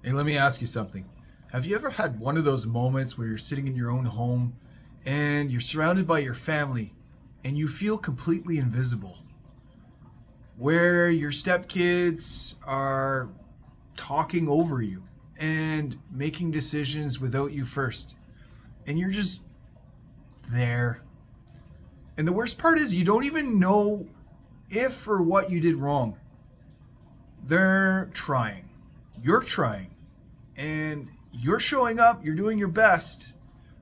Hey, let me ask you something. Have you ever had one of those moments where you're sitting in your own home and you're surrounded by your family and you feel completely invisible? Where your stepkids are talking over you and making decisions without you first. And you're just there. And the worst part is you don't even know if or what you did wrong. They're trying. You're trying. And you're showing up, you're doing your best,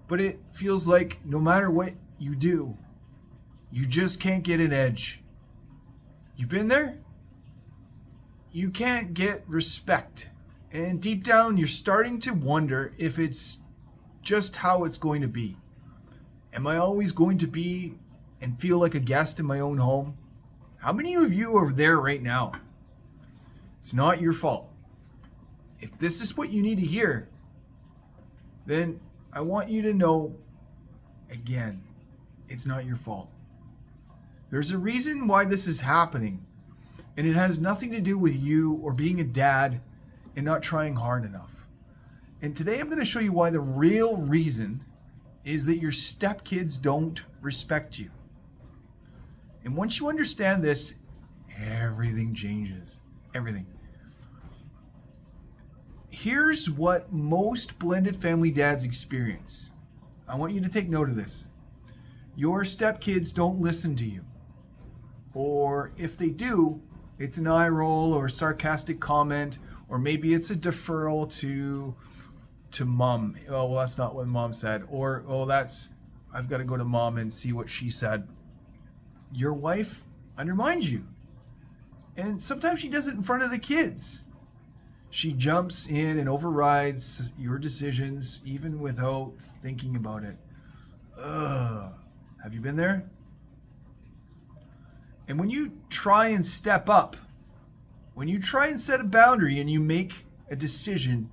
but it feels like no matter what you do, you just can't get an edge. You've been there? You can't get respect. And deep down, you're starting to wonder if it's just how it's going to be. Am I always going to be and feel like a guest in my own home? How many of you are there right now? It's not your fault. If this is what you need to hear, then I want you to know, again, it's not your fault. There's a reason why this is happening, and it has nothing to do with you or being a dad and not trying hard enough. And today I'm going to show you why the real reason is that your stepkids don't respect you. And once you understand this, everything changes. Everything. Here's what most blended family dads experience. I want you to take note of this. Your stepkids don't listen to you. Or if they do, it's an eye roll or a sarcastic comment, or maybe it's a deferral to mom. Oh, well, that's not what mom said. Or, oh, I've got to go to mom and see what she said. Your wife undermines you. And sometimes she does it in front of the kids. She jumps in and overrides your decisions even without thinking about it. Ugh. Have you been there? And when you try and step up, when you try and set a boundary and you make a decision,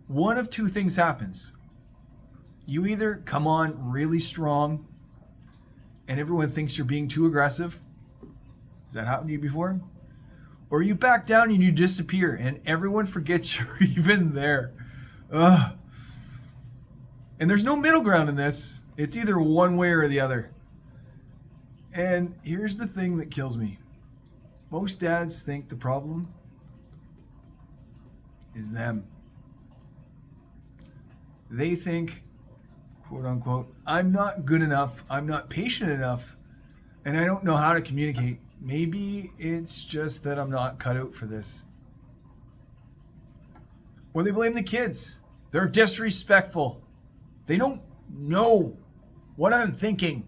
one of two things happens. You either come on really strong and everyone thinks you're being too aggressive. Has that happened to you before? Or you back down and you disappear and everyone forgets you're even there. Ugh. And there's no middle ground in this. It's either one way or the other. And here's the thing that kills me. Most dads think the problem is them. They think, quote unquote, I'm not good enough, I'm not patient enough, and I don't know how to communicate. Maybe it's just that I'm not cut out for this. Or they blame the kids. They're disrespectful. They don't know what I'm thinking.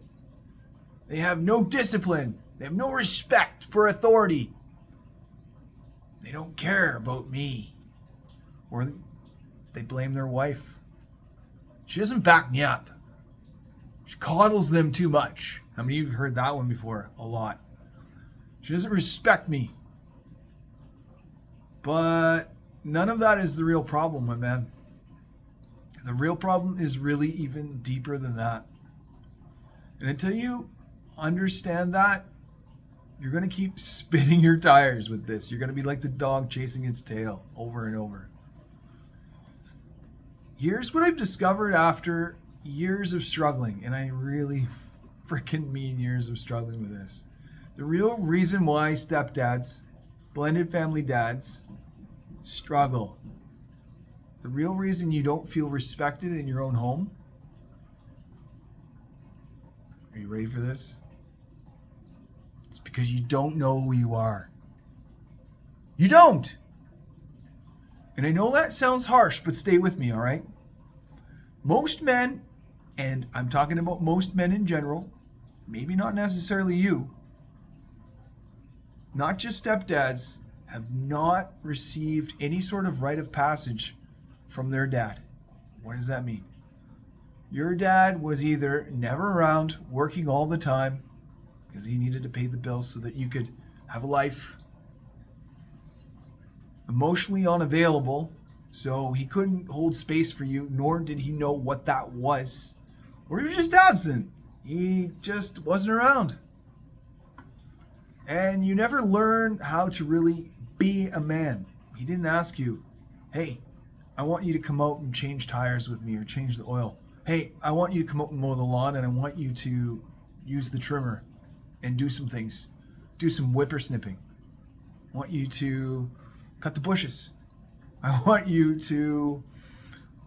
They have no discipline. They have no respect for authority. They don't care about me. Or they blame their wife. She doesn't back me up. She coddles them too much. How many of you have heard that one before? A lot. She doesn't respect me. But none of that is the real problem, my man. The real problem is really even deeper than that. And until you understand that, you're going to keep spinning your tires with this. You're going to be like the dog chasing its tail over and over. Here's what I've discovered after years of struggling, and I really freaking mean years of struggling with this. The real reason why stepdads, blended family dads, struggle. The real reason you don't feel respected in your own home. Are you ready for this? It's because you don't know who you are. You don't. And I know that sounds harsh, but stay with me, all right? Most men, and I'm talking about most men in general, maybe not necessarily you, not just stepdads, have not received any sort of rite of passage from their dad. What does that mean? Your dad was either never around, working all the time, because he needed to pay the bills so that you could have a life, emotionally unavailable, so he couldn't hold space for you, nor did he know what that was. Or he was just absent. He just wasn't around. And you never learn how to really be a man. He didn't ask you, hey, I want you to come out and change tires with me or change the oil. Hey, I want you to come out and mow the lawn, and I want you to use the trimmer and do some things. Do some whippersnipping. I want you to cut the bushes. I want you to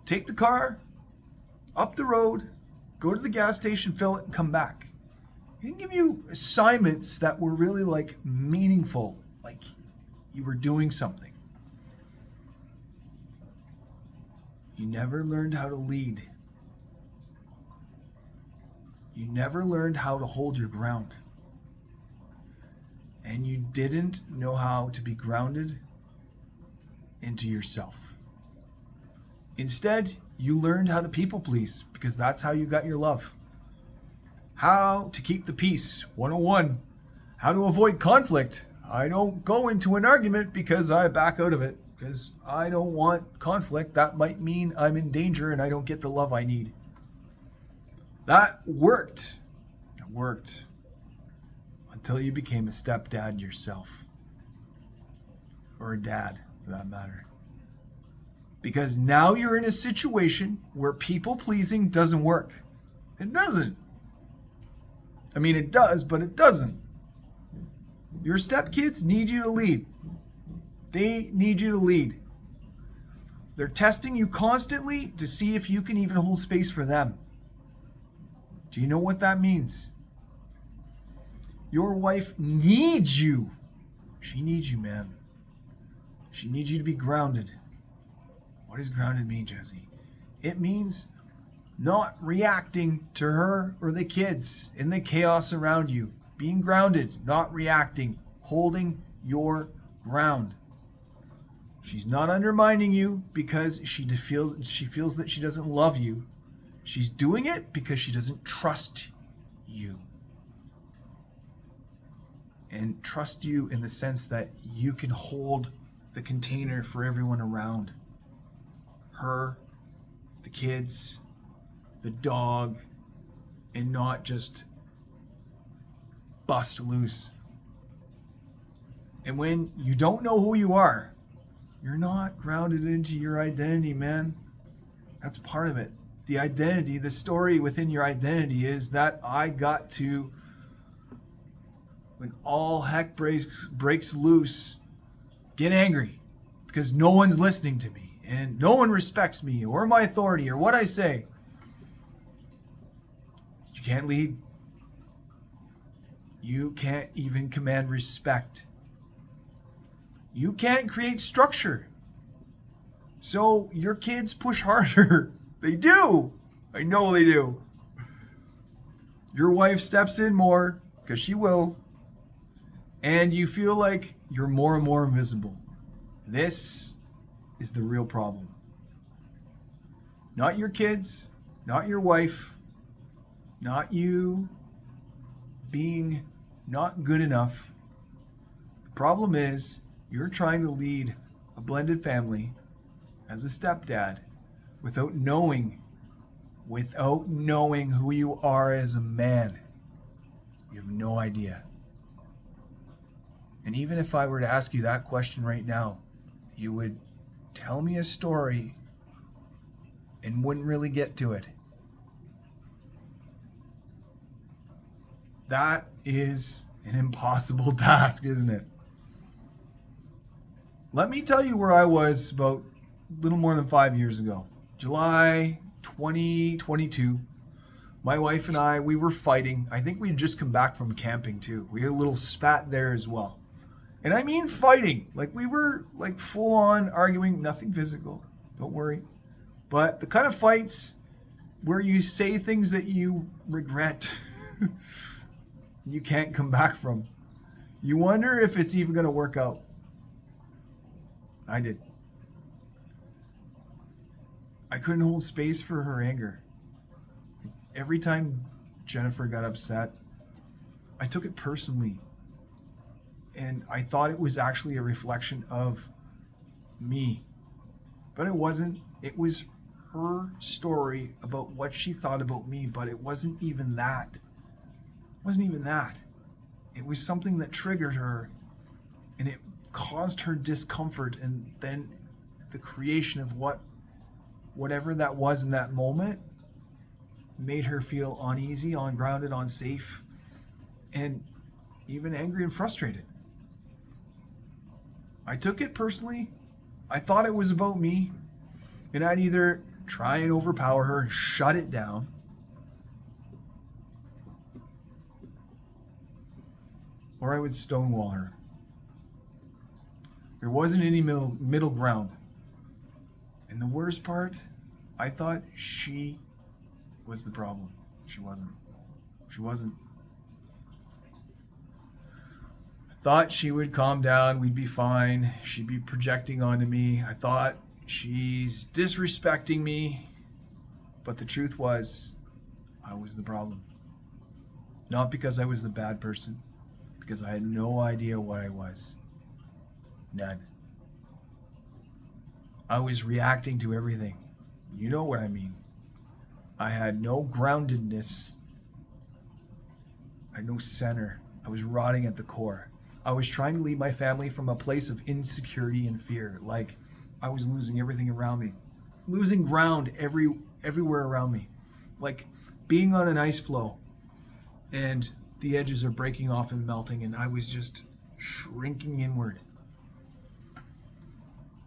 take the car up the road, go to the gas station, fill it, and come back. He didn't give you assignments that were really like meaningful, like you were doing something. You never learned how to lead. You never learned how to hold your ground. And you didn't know how to be grounded into yourself. Instead, you learned how to people please because that's how you got your love. How to keep the peace 101. How to avoid conflict. I don't go into an argument because I back out of it because I don't want conflict. That might mean I'm in danger and I don't get the love I need. That worked. It worked until you became a stepdad yourself. Or a dad, for that matter. Because now you're in a situation where people pleasing doesn't work. It doesn't. I mean, it does, but it doesn't. Your stepkids need you to lead. They need you to lead. They're testing you constantly to see if you can even hold space for them. Do you know what that means? Your wife needs you. She needs you, man. She needs you to be grounded. What does grounded mean, Jesse? It means not reacting to her or the kids in the chaos around you. Being grounded, not reacting, holding your ground. She's not undermining you because she feels that she doesn't love you. She's doing it because she doesn't trust you. And trust you in the sense that you can hold the container for everyone around. Her, the kids, the dog, and not just bust loose. And when you don't know who you are, you're not grounded into your identity, man. That's part of it. The identity, the story within your identity is that I got to, when all heck breaks loose, get angry because no one's listening to me and no one respects me or my authority or what I say. You can't lead. You can't even command respect. You can't create structure. So your kids push harder. They do. I know they do. Your wife steps in more because she will. And you feel like you're more and more invisible. This is the real problem. Not your kids, not your wife, not you being not good enough. The problem is you're trying to lead a blended family as a stepdad without knowing who you are as a man. You have no idea. And even if I were to ask you that question right now, you would tell me a story and wouldn't really get to it. That is an impossible task, isn't it? Let me tell you where I was about a little more than 5 years ago. July 2022. My wife and I, we were fighting. I think we had just come back from camping too. We had a little spat there as well. And I mean fighting. Like we were like full on arguing, nothing physical. Don't worry. But the kind of fights where you say things that you regret. You can't come back from. You wonder if it's even going to work out. I did. I couldn't hold space for her anger. Every time Jennifer got upset, I took it personally. And I thought it was actually a reflection of me. But it wasn't. It was her story about what she thought about me, but it wasn't even that. It wasn't even that. It was something that triggered her, and it caused her discomfort, and then the creation of what whatever that was in that moment made her feel uneasy, ungrounded, unsafe, and even angry and frustrated. I took it personally. I thought it was about me, and I'd either try and overpower her and shut it down, or I would stonewall her. There wasn't any middle ground. And the worst part, I thought she was the problem. She wasn't. She wasn't. I thought she would calm down, we'd be fine. She'd be projecting onto me. I thought she's disrespecting me. But the truth was, I was the problem. Not because I was the bad person, because I had no idea what I was. None. I was reacting to everything. You know what I mean. I had no groundedness. I had no center. I was rotting at the core. I was trying to lead my family from a place of insecurity and fear. Like I was losing everything around me. Losing ground everywhere around me. Like being on an ice floe and the edges are breaking off and melting, and I was just shrinking inward.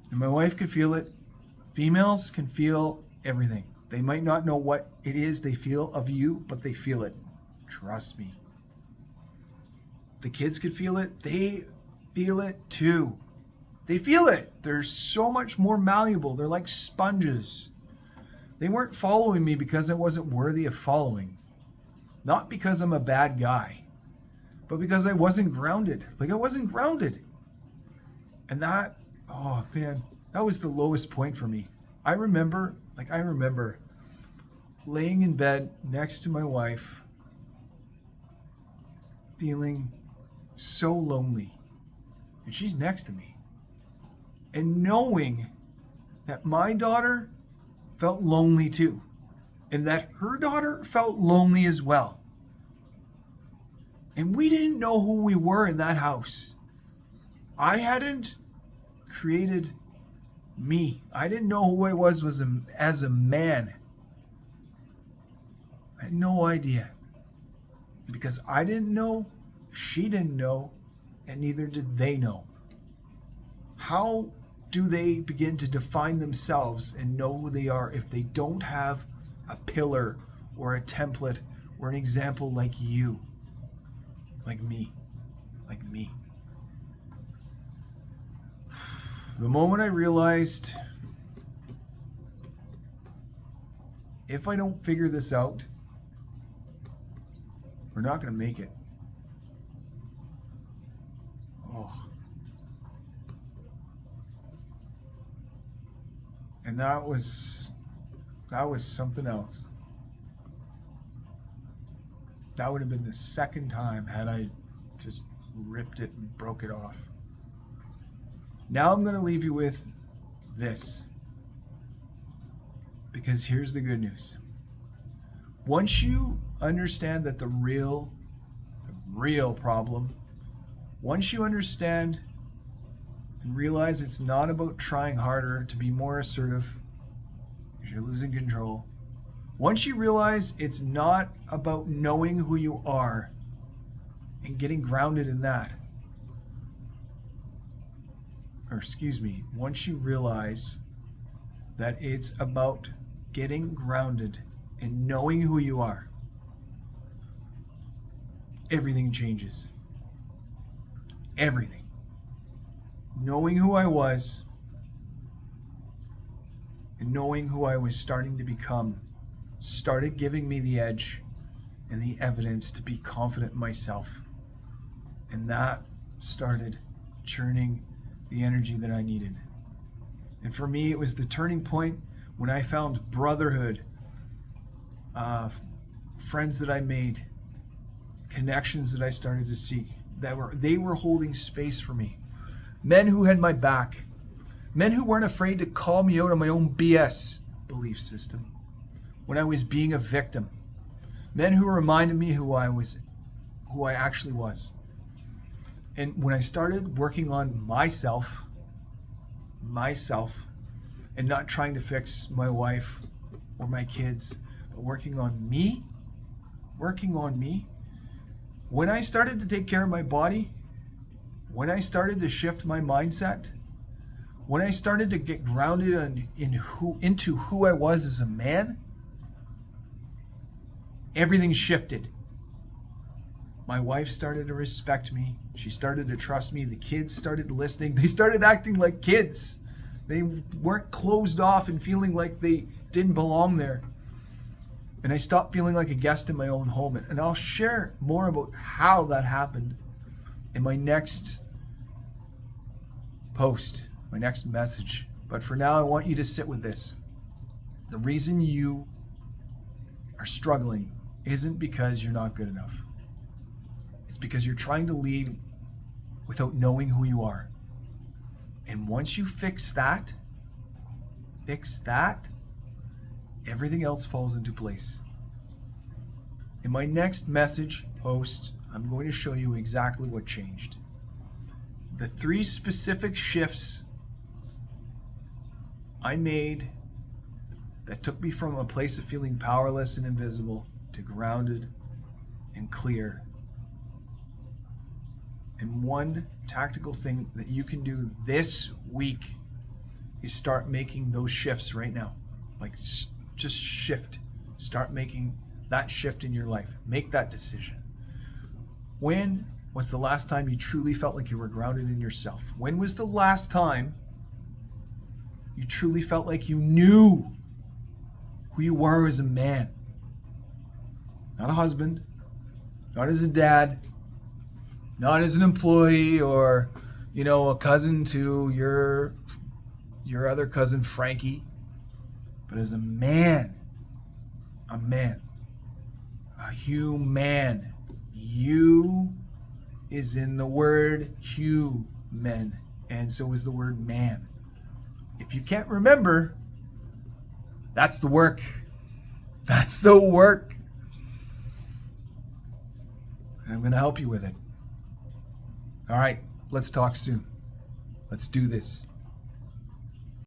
And my wife could feel it. Females can feel everything. They might not know what it is they feel of you, but they feel it. Trust me. The kids could feel it. They feel it too. They feel it. They're so much more malleable. They're like sponges. They weren't following me because I wasn't worthy of following. Not because I'm a bad guy, but because I wasn't grounded. Like I wasn't grounded. And that, oh man, that was the lowest point for me. I remember laying in bed next to my wife, feeling so lonely. And she's next to me. And knowing that my daughter felt lonely too. And that her daughter felt lonely as well. And we didn't know who we were in that house. I hadn't created me. I didn't know who I was as a man. I had no idea. Because I didn't know, she didn't know, and neither did they know. How do they begin to define themselves and know who they are if they don't have a pillar or a template or an example like you? Like me. Like me. The moment I realized, if I don't figure this out, we're not going to make it. Oh. And that was something else. That would have been the second time had I just ripped it and broke it off. Now I'm going to leave you with this. Because here's the good news. Once you understand that the real problem, once you understand and realize it's not about trying harder to be more assertive, because you're losing control. Once you realize it's not about knowing who you are and getting grounded in that, once you realize that it's about getting grounded and knowing who you are, everything changes. Everything. Knowing who I was and knowing who I was starting to become started giving me the edge and the evidence to be confident in myself. And that started churning the energy that I needed. And for me, it was the turning point when I found brotherhood, friends that I made, connections that I started to seek, they were holding space for me. Men who had my back. Men who weren't afraid to call me out on my own BS belief system when I was being a victim. Men who reminded me who I actually was. And when I started working on myself, and not trying to fix my wife or my kids, but working on me. When I started to take care of my body, when I started to shift my mindset, when I started to get grounded into who I was as a man, everything shifted. My wife started to respect me. She started to trust me. The kids started listening. They started acting like kids. They weren't closed off and feeling like they didn't belong there. And I stopped feeling like a guest in my own home. And I'll share more about how that happened in my next post, my next message. But for now, I want you to sit with this. The reason you are struggling isn't because you're not good enough. It's because you're trying to lead without knowing who you are. And once you fix that, everything else falls into place. In my next message post, I'm going to show you exactly what changed. The 3 specific shifts I made that took me from a place of feeling powerless and invisible to grounded and clear. And one tactical thing that you can do this week is start making those shifts right now. Like, just shift. Start making that shift in your life. Make that decision. When was the last time you truly felt like you were grounded in yourself? When was the last time you truly felt like you knew who you were as a man? Not a husband, not as a dad, not as an employee or, a cousin to your other cousin Frankie, but as a man, a human. You is in the word human, and so is the word man. If you can't remember, that's the work. That's the work. And I'm going to help you with it. All right, let's talk soon. Let's do this.